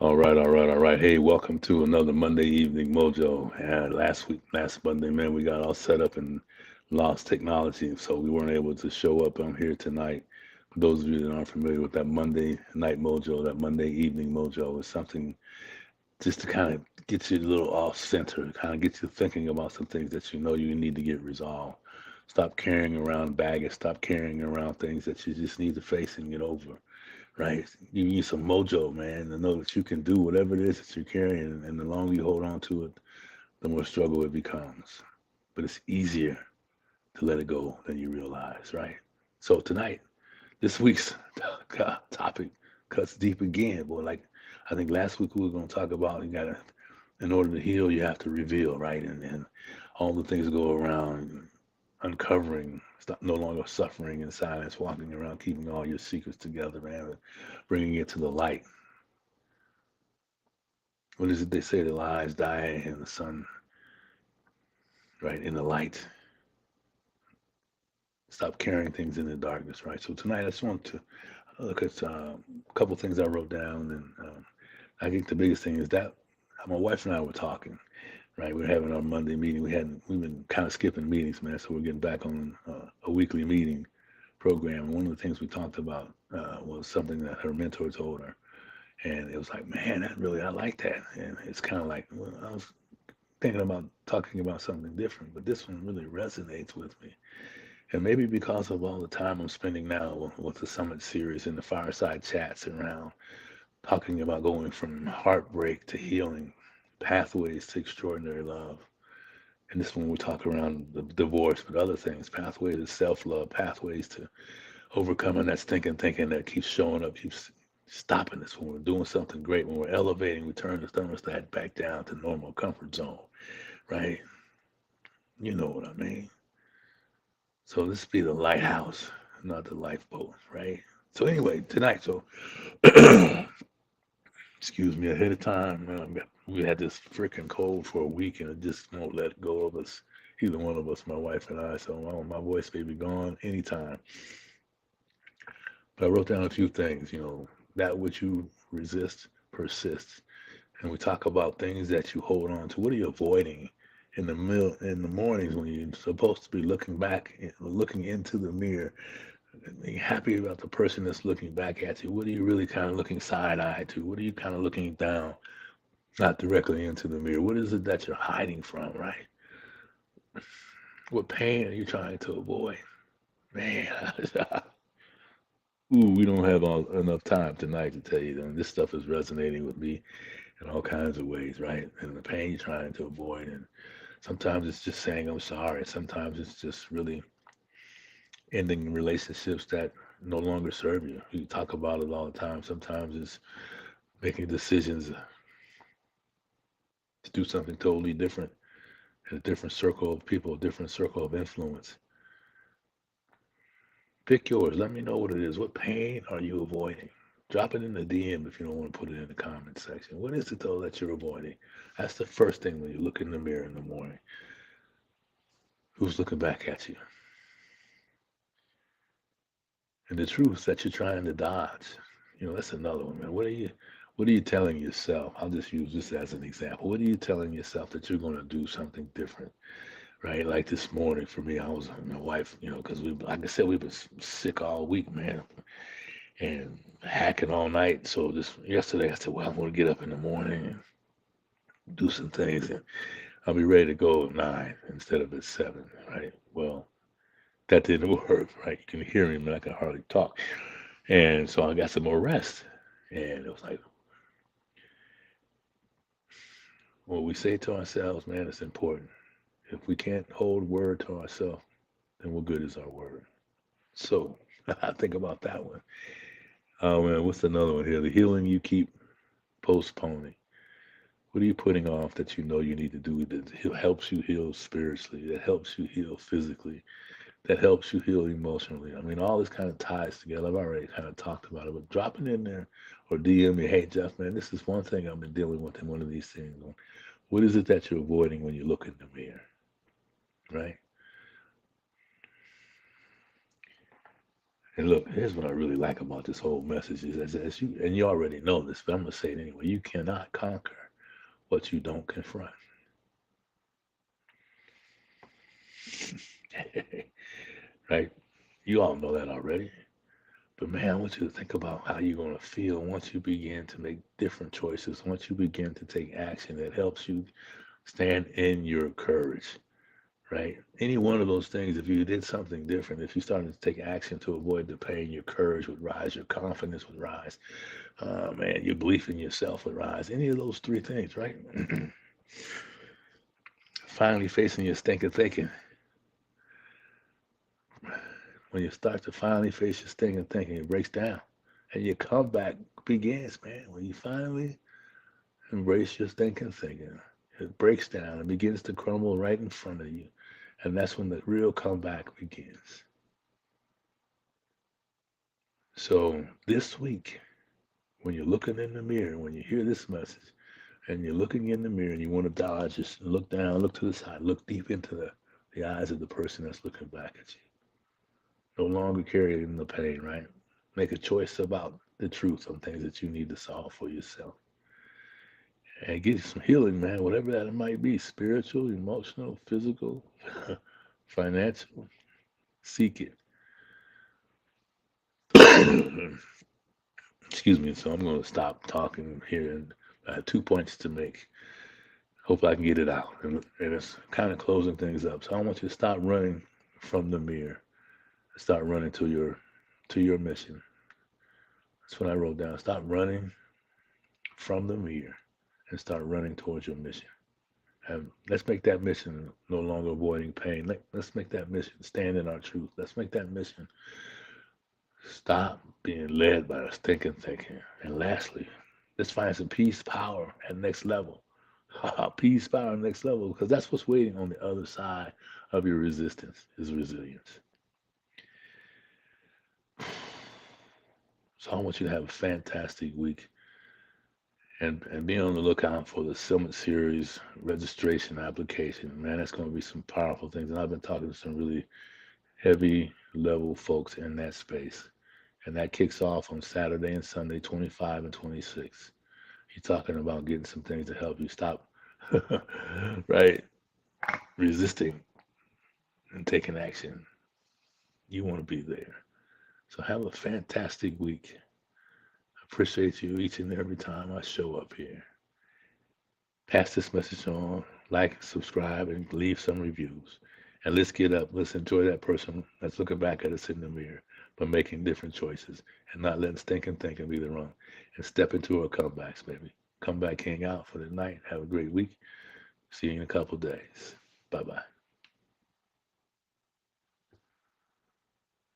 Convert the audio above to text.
All right. Hey, welcome to another Monday Evening Mojo. And last Monday, man, we got all set up and lost technology, so we weren't able to show up on here tonight. For those of you that aren't familiar with that Monday Night Mojo, that Monday Evening Mojo is something just to kind of get you a little off center, kind of get you thinking about some things that you know you need to get resolved. Stop carrying around baggage, stop carrying around things that you just need to face and get over, right? You need some mojo, man, to know that you can do whatever it is that you're carrying, and the longer you hold on to it, the more struggle it becomes. But it's easier to let it go than you realize, right? So tonight, this week's topic cuts deep again, boy. Like I think last week we were going to talk about you gotta, in order to heal, you have to reveal, right? And all the things go around uncovering, stop no longer suffering in silence, walking around, keeping all your secrets together, man, and bringing it to the light. What is it they say? The lies die in the sun, right? In the light. Stop carrying things in the darkness, right? So tonight I just want to look at a couple things I wrote down, and I think the biggest thing is that my wife and I were talking, right? We are having our Monday meeting. We've been kind of skipping meetings, man. So we're getting back on a weekly meeting program. And one of the things we talked about was something that her mentor told her, and it was like, man, that really I like that. And it's kind of like, well, I was thinking about talking about something different, but this one really resonates with me. And maybe because of all the time I'm spending now with the Summit series and the fireside chats around talking about going from heartbreak to healing, pathways to extraordinary love. And this one we talk around the divorce, but other things, pathways to self-love, pathways to overcoming that stinking thinking that keeps showing up, keeps stopping us when we're doing something great, when we're elevating, we turn the thermostat back down to normal comfort zone, right? You know what I mean. So this be the lighthouse, not the lifeboat, right? So anyway, tonight, so excuse me ahead of time. We had this freaking cold for a week, and it just won't let go of us. Either one of us, my wife and I. So my voice may be gone anytime. But I wrote down a few things. That which you resist persists, and we talk about things that you hold on to. What are you avoiding in the mornings when you're supposed to be looking back, looking into the mirror, and being happy about the person that's looking back at you? What are you really kind of looking side eye to? What are you kind of looking down, not directly into the mirror? What is it that you're hiding from, right? What pain are you trying to avoid? Man, ooh, we don't have enough time tonight to tell you that this stuff is resonating with me in all kinds of ways, right? And the pain you're trying to avoid. And sometimes it's just saying I'm sorry. Sometimes it's just really ending relationships that no longer serve you. You talk about it all the time. Sometimes it's making decisions to do something totally different in a different circle of people, a different circle of influence. Pick yours. Let me know what it is. What pain are you avoiding? Drop it in the DM if you don't want to put it in the comment section. What is it though that you're avoiding? That's the first thing when you look in the mirror in the morning. Who's looking back at you? And the truth that you're trying to dodge. That's another one, man. What are you telling yourself? I'll just use this as an example. What are you telling yourself that you're going to do something different, right? Like this morning for me, I was my wife, because like I said, we've been sick all week, man, and hacking all night. So this yesterday, I said, well, I'm going to get up in the morning and do some things, and I'll be ready to go at 9 instead of at 7, right? Well, that didn't work, right? You can hear me, but I can hardly talk. And so I got some more rest. And it was like, what we say to ourselves, man, it's important. If we can't hold word to ourselves, then what good is our word? So I think about that one. Oh man, what's another one here? The healing you keep postponing. What are you putting off that you know you need to do that helps you heal spiritually, that helps you heal physically, that helps you heal emotionally? I mean, all this kind of ties together. I've already kind of talked about it, but drop it in there or DM me, hey Jeff, man, this is one thing I've been dealing with in one of these things. What is it that you're avoiding when you look in the mirror, right? And look, here's what I really like about this whole message is as you, and you already know this, but I'm gonna say it anyway. You cannot conquer what you don't confront. Right? You all know that already. But man, I want you to think about how you're gonna feel once you begin to make different choices, once you begin to take action that helps you stand in your courage. Right? Any one of those things, if you did something different, if you started to take action to avoid the pain, your courage would rise, your confidence would rise, man, your belief in yourself would rise. Any of those three things, right? Finally facing your stinking thinking. When you start to finally face your stinking thinking, it breaks down. And your comeback begins, man. When you finally embrace your stinking thinking, it breaks down and begins to crumble right in front of you. And that's when the real comeback begins. So this week, when you're looking in the mirror, when you hear this message, and you're looking in the mirror and you want to dodge, just look down, look to the side, look deep into the eyes of the person that's looking back at you. No longer carrying the pain, right? Make a choice about the truth on things that you need to solve for yourself. And get some healing, man, whatever that might be, spiritual, emotional, physical, financial. Seek it. Excuse me. So I'm going to stop talking here, and I have 2 points to make. Hope I can get it out. And it's kind of closing things up. So I want you to stop running from the mirror. Start running to your mission. That's what I wrote down. Stop running from the mirror and start running towards your mission. And let's make that mission no longer avoiding pain. Let's make that mission stand in our truth. Let's make that mission stop being led by the stinking thinking. And lastly, let's find some peace, power at next level. Peace, power, next level, because that's what's waiting on the other side of your resistance is resilience. So I want you to have a fantastic week and be on the lookout for the Summit Series registration application. Man, that's going to be some powerful things. And I've been talking to some really heavy level folks in that space. And that kicks off on Saturday and Sunday, 25 and 26. You're talking about getting some things to help you stop, right? Resisting and taking action. You want to be there. So have a fantastic week. I appreciate you each and every time I show up here. Pass this message on, like, subscribe, and leave some reviews. And let's get up. Let's enjoy that person that's looking back at us in the mirror, but making different choices and not letting stinking thinking be the wrong. And step into our comebacks, baby. Come back, hang out for the night. Have a great week. See you in a couple days. Bye bye.